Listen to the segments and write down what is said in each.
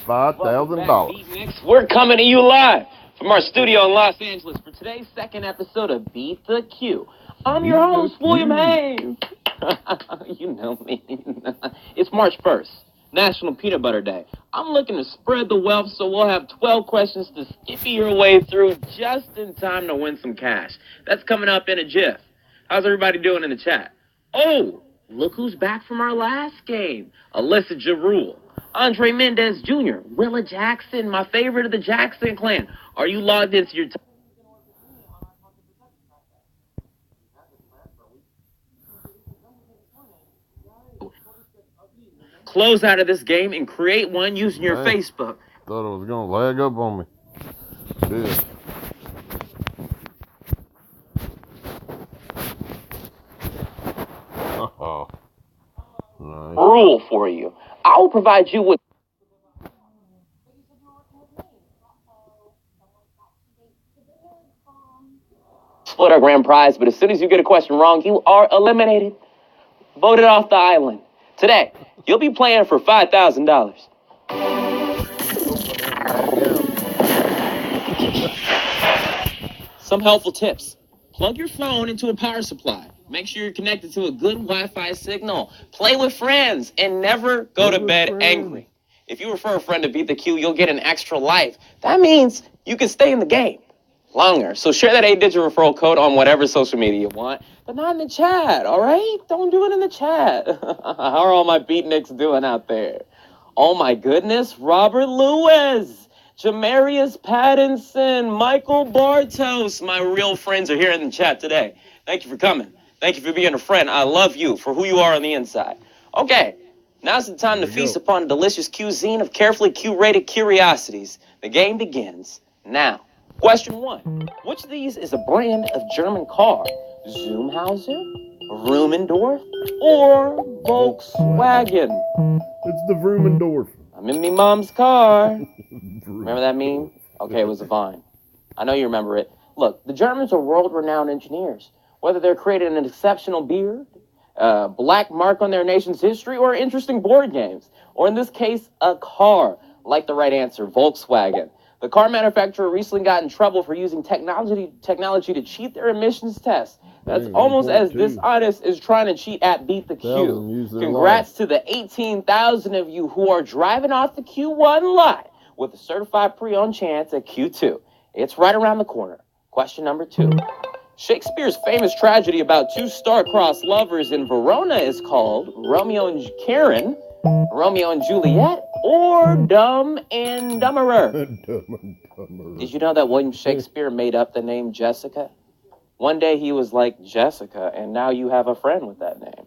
$5,000. We're coming to you live from our studio in Los Angeles for today's second episode of Beat the Q. I'm your host, William Hayes. You know me. It's March 1st, National Peanut Butter Day. I'm looking to spread the wealth, so we'll have 12 questions to skippy your way through just in time to win some cash. That's coming up in a jiff. How's everybody doing in the chat? Oh, look who's back from our last game. Alyssa Jarul, Andre Mendez Jr., Willa Jackson, my favorite of the Jackson clan. Are you logged into your... Close out of this game and create one using your Facebook. Thought it was going to lag up on me. It is. Oh. Nice. Rule for you. I will provide you with split our grand prize, but as soon as you get a question wrong, you are eliminated. Voted off the island. Today, you'll be playing for $5,000. Some helpful tips. Plug your phone into a power supply. Make sure you're connected to a good Wi-Fi signal. Play with friends and never go to bed angry. If you refer a friend to Beat the Q, you'll get an extra life. That means you can stay in the game longer. So share that 8-digit referral code on whatever social media you want, but not in the chat, all right? Don't do it in the chat. How are all my beatniks doing out there? Oh my goodness, Robert Lewis, Jamarius Pattinson, Michael Bartos, my real friends are here in the chat today. Thank you for coming. Thank you for being a friend. I love you for who you are on the inside. Okay, now's the time to feast upon a delicious cuisine of carefully curated curiosities. The game begins now. Question 1. Which of these is a brand of German car? Zoomhauser, Rumendorf, or Volkswagen? It's the Vrumendorf. I'm in me mom's car. Remember that meme? Okay, it was a Vine. I know you remember it. Look, the Germans are world-renowned engineers. Whether they're creating an exceptional beard, a black mark on their nation's history, or interesting board games, or in this case, a car, like the right answer, Volkswagen. The car manufacturer recently got in trouble for using technology to cheat their emissions tests. That's almost as dishonest as trying to cheat at Beat the Q. Congrats to the 18,000 of you who are driving off the Q1 lot with a certified pre-owned chance at Q2. It's right around the corner. Question number 2. Shakespeare's famous tragedy about two star-crossed lovers in Verona is called Romeo and Karen, Romeo and Juliet, or Dumb and Dumberer. Did you know that William Shakespeare made up the name Jessica? One day he was like, Jessica, and now you have a friend with that name.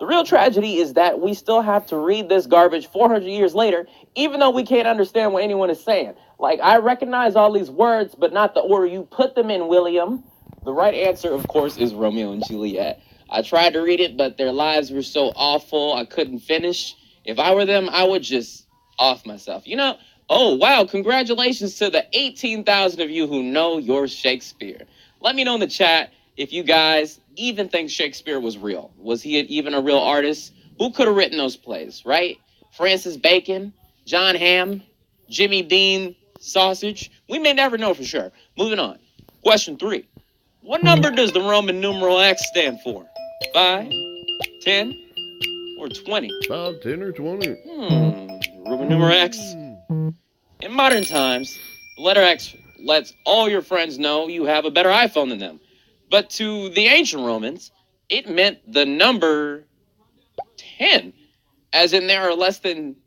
The real tragedy is that we still have to read this garbage 400 years later, even though we can't understand what anyone is saying. Like, I recognize all these words, but not the order you put them in, William. The right answer, of course, is Romeo and Juliet. I tried to read it, but their lives were so awful, I couldn't finish. If I were them, I would just off myself. You know, oh, wow, congratulations to the 18,000 of you who know your Shakespeare. Let me know in the chat if you guys even think Shakespeare was real. Was he even a real artist? Who could have written those plays, right? Francis Bacon, John Hamm, Jimmy Dean Sausage? We may never know for sure. Moving on. Question 3. What number does the Roman numeral X stand for? 5, 10, or 20? 5, 10, or 20. Roman numeral X. In modern times, the letter X lets all your friends know you have a better iPhone than them. But to the ancient Romans, it meant the number 10. As in there are less than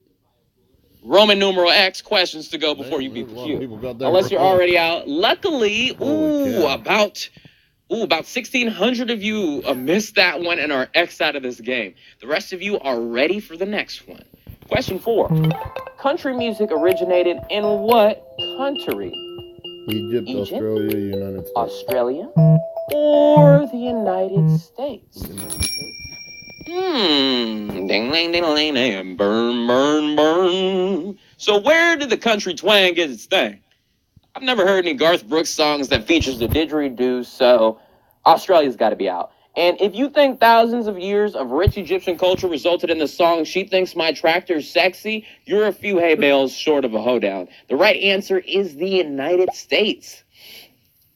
Roman numeral X questions to go before you beat the Q. Unless you're already out. Luckily, about 1,600 of you missed that one and are X'd out of this game. The rest of you are ready for the next one. Question 4. Country music originated in what country? Egypt, Australia, United States. Australia or the United States? Ding, ding, ding, ding, ding, burn, burn, burn. So where did the country twang get its thing? I've never heard any Garth Brooks songs that features the didgeridoo, so Australia's got to be out. And if you think thousands of years of rich Egyptian culture resulted in the song "She Thinks My Tractor's Sexy," you're a few hay bales short of a hoedown. The right answer is the United States.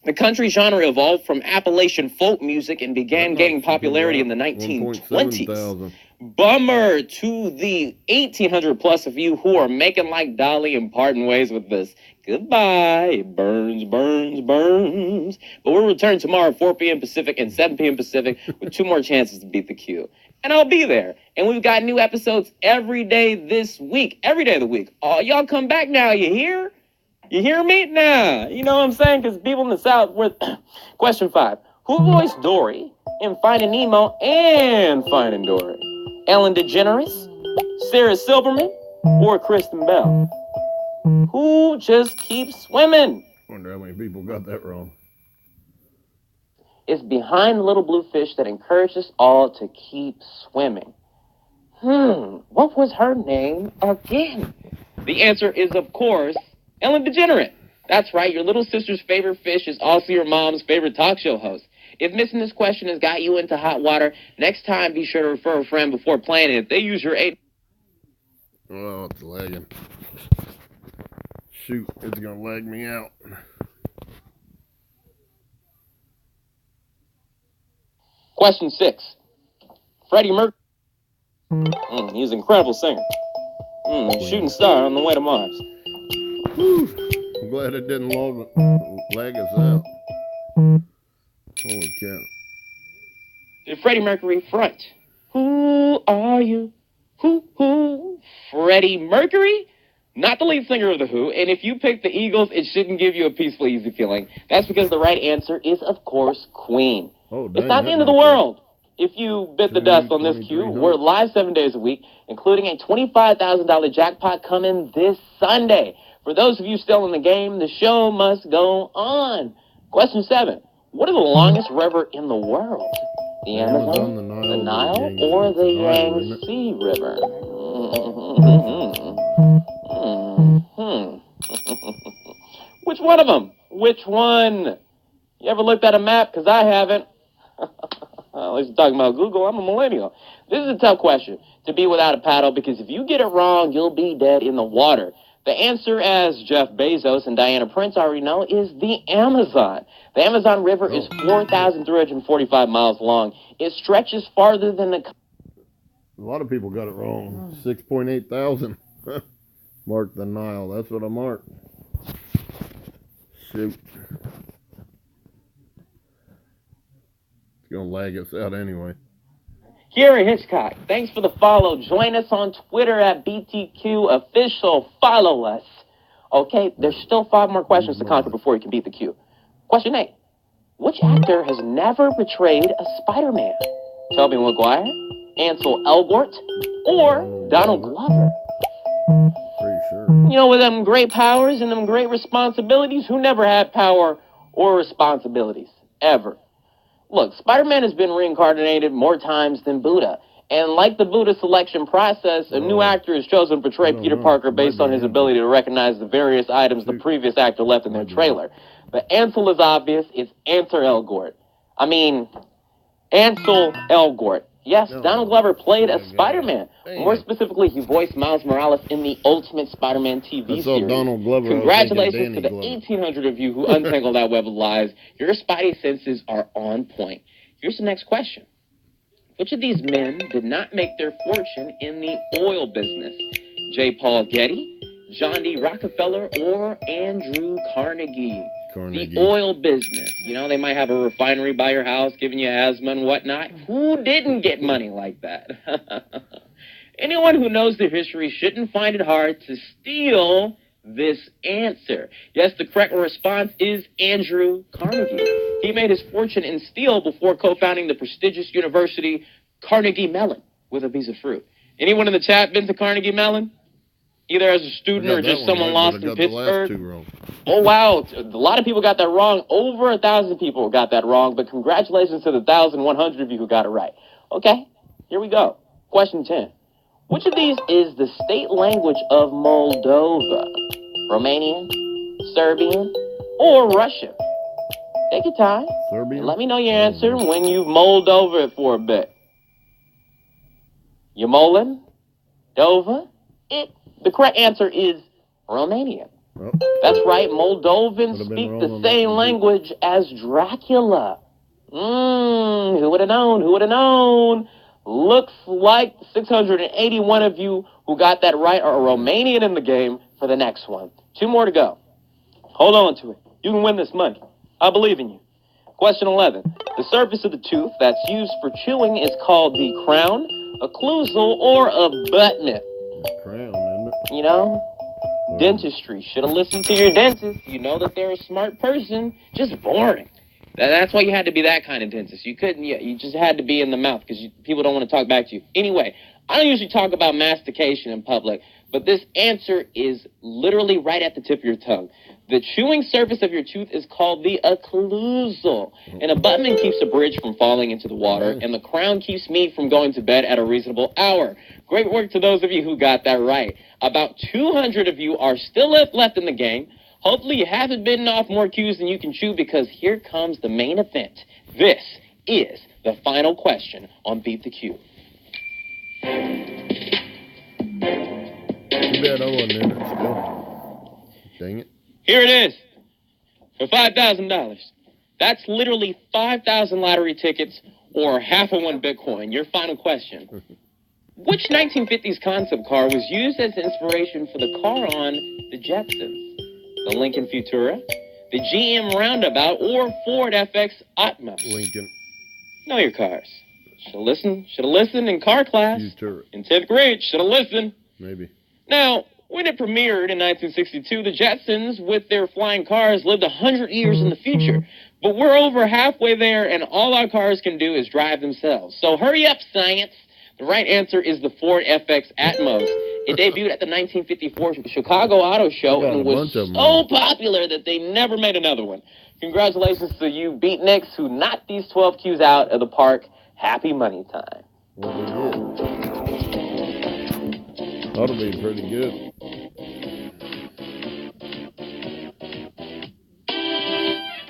The country genre evolved from Appalachian folk music and began gaining popularity in the 1920s. Bummer to the 1,800 plus of you who are making like Dolly and parting ways with this. Goodbye. It burns, burns, burns. But we'll return tomorrow at 4 p.m. Pacific and 7 p.m. Pacific with 2 more chances to beat the Q. And I'll be there. And we've got new episodes every day this week. Every day of the week. Oh, y'all come back now. You hear? You hear me? Nah. You know what I'm saying? Because people in the South were... Question 5. Who voiced Dory in Finding Nemo and Finding Dory? Ellen DeGeneres, Sarah Silverman, or Kristen Bell? Who just keeps swimming? Wonder how many people got that wrong. It's behind the little blue fish that encouraged us all to keep swimming. What was her name again? The answer is, of course, Ellen DeGeneres. That's right, your little sister's favorite fish is also your mom's favorite talk show host. If missing this question has got you into hot water, next time be sure to refer a friend before playing it. If they use your 8... Oh, it's lagging. Shoot, it's gonna lag me out. Question 6. Freddie Mercury. He's an incredible singer. Shooting star on the way to Mars. Whew. I'm glad it didn't lag us out. Holy cow. Did Freddie Mercury front? Who are you? Who? Freddie Mercury? Not the lead singer of The Who, and if you pick the Eagles, it shouldn't give you a peaceful, easy feeling. That's because the right answer is, of course, Queen. Oh, it's not the end of the world. If you bit the dust on this Q, we're live 7 days a week, including a $25,000 jackpot coming this Sunday. For those of you still in the game, the show must go on. Question 7. What is the longest river in the world? The Amazon, the Nile, or the Yangtze River? Which one of them? Which one? You ever looked at a map? Because I haven't. At least you're talking about Google. I'm a millennial. This is a tough question to be without a paddle, because if you get it wrong, you'll be dead in the water. The answer, as Jeff Bezos and Diana Prince already know, is the Amazon. The Amazon River is 4,345 miles long. It stretches farther than the... A lot of people got it wrong. 6.8 thousand. Mark the Nile. That's what I marked. Shoot. It's going to lag us out anyway. Gary Hitchcock, thanks for the follow. Join us on Twitter at BTQ Official. Follow us. Okay, there's still 5 more questions to conquer before you can beat the Q. Question 8. Which actor has never portrayed a Spider-Man? Tobey Maguire, Ansel Elgort, or Donald Glover? Pretty sure. You know, with them great powers and them great responsibilities, who never had power or responsibilities, ever? Look, Spider-Man has been reincarnated more times than Buddha. And like the Buddha selection process, a new actor is chosen to portray Peter Parker based on his ability to recognize the various items the previous actor left in their trailer. The Ansel is obvious. It's Ansel Elgort. I mean, Ansel Elgort. Yes, Donald Glover played a Spider-Man. More specifically, he voiced Miles Morales in the Ultimate Spider-Man TV series. Donald Glover. Congratulations to the 1,800 of you who untangled that web of lies. Your spidey senses are on point. Here's the next question. Which of these men did not make their fortune in the oil business? J. Paul Getty, John D. Rockefeller, or Andrew Carnegie? The oil business. You know, they might have a refinery by your house giving you asthma and whatnot. Who didn't get money like that? Anyone who knows their history shouldn't find it hard to steal this answer. Yes, the correct response is Andrew Carnegie. He made his fortune in steel before co-founding the prestigious university Carnegie Mellon with a piece of fruit. Anyone in the chat been to Carnegie Mellon? Either as a student or just someone lost in Pittsburgh? Oh, wow. A lot of people got that wrong. Over 1,000 people got that wrong, but congratulations to the 1,100 of you who got it right. Okay, here we go. Question 10. Which of these is the state language of Moldova? Romanian, Serbian, or Russian? Take your time. Serbian? And let me know your answer when you've mulled over it for a bit. You mulling? Dova? The correct answer is Romanian. Oh. That's right, Moldovans speak the same language as Dracula. Who would have known? Who would have known? Looks like 681 of you who got that right are Romanian in the game for the next one. 2 more to go. Hold on to it. You can win this money. I believe in you. Question 11. The surface of the tooth that's used for chewing is called the crown, occlusal, or abutment. Crown, isn't it? You know? Dentistry. Should have listened to your dentist. You know that they're a smart person. Just boring. That's why you had to be that kind of dentist. You couldn't, you just had to be in the mouth because people don't want to talk back to you. Anyway, I don't usually talk about mastication in public, but this answer is literally right at the tip of your tongue. The chewing surface of your tooth is called the occlusal. An abutment keeps a bridge from falling into the water, and the crown keeps meat from going to bed at a reasonable hour. Great work to those of you who got that right. About 200 of you are still left in the game. Hopefully you haven't bitten off more cues than you can chew, because here comes the main event. This is the final question on Beat the Q. Too bad I wasn't in it still. Dang it. Here it is. For $5,000. That's literally 5,000 lottery tickets or half of 1 Bitcoin. Your final question. Which 1950s concept car was used as inspiration for the car on the Jetsons? The Lincoln Futura, the GM Roundabout, or Ford FX Atmos? Lincoln. Know your cars. Should have listened in car class. Futura. In 10th grade, should have listened. Maybe. Now, when it premiered in 1962, the Jetsons, with their flying cars, lived 100 years in the future. But we're over halfway there, and all our cars can do is drive themselves. So hurry up, science. The right answer is the Ford FX Atmos. It debuted at the 1954 Chicago Auto Show and was so popular that they never made another one. Congratulations to you beatniks who knocked these 12 Qs out of the park. Happy money time. Well, we did. That'll be pretty good.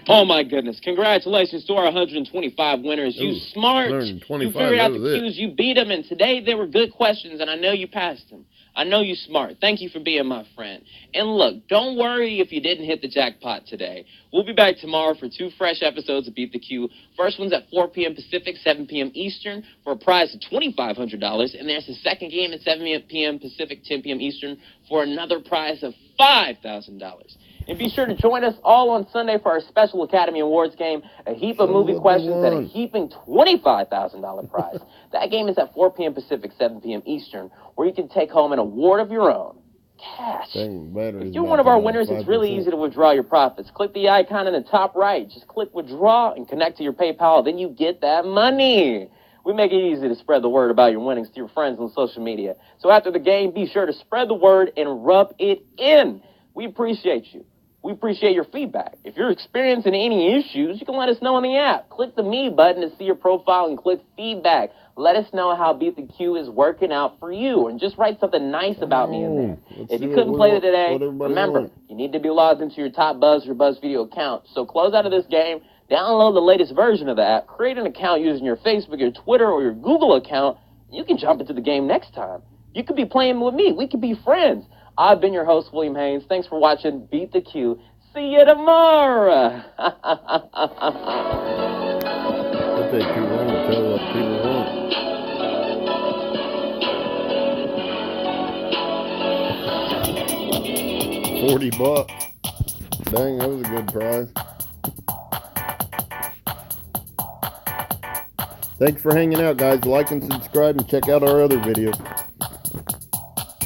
Oh my goodness. Congratulations to our 125 winners. You smart. You figured out the cues. You beat them. And today they were good questions, and I know you passed them. I know you smart. Thank you for being my friend. And look, don't worry if you didn't hit the jackpot today. We'll be back tomorrow for 2 fresh episodes of Beat the Q. First one's at 4 p.m. Pacific, 7 p.m. Eastern for a prize of $2,500. And there's the second game at 7 p.m. Pacific, 10 p.m. Eastern for another prize of $5,000. And be sure to join us all on Sunday for our special Academy Awards game, a heap of movie questions and a heaping $25,000 prize. That game is at 4 p.m. Pacific, 7 p.m. Eastern, where you can take home an award of your own. Cash. If you're one of our winners, it's really easy to withdraw your profits. Click the icon in the top right. Just click withdraw and connect to your PayPal. Then you get that money. We make it easy to spread the word about your winnings to your friends on social media. So after the game, be sure to spread the word and rub it in. We appreciate you. We appreciate your feedback. If you're experiencing any issues, you can let us know on the app. Click the Me button to see your profile and click feedback. Let us know how Beat the Q is working out for you, and just write something nice about me in there. If you couldn't play it today, remember, you need to be logged into your TopBuzz or Buzz Video account. So close out of this game, download the latest version of the app, create an account using your Facebook, your Twitter, or your Google account. You can jump into the game next time. You could be playing with me. We could be friends. I've been your host, William Haynes. Thanks for watching Beat the Q. See you tomorrow. It'll take too long to tell what people want. $40. Dang, that was a good prize. Thanks for hanging out, guys. Like and subscribe and check out our other videos.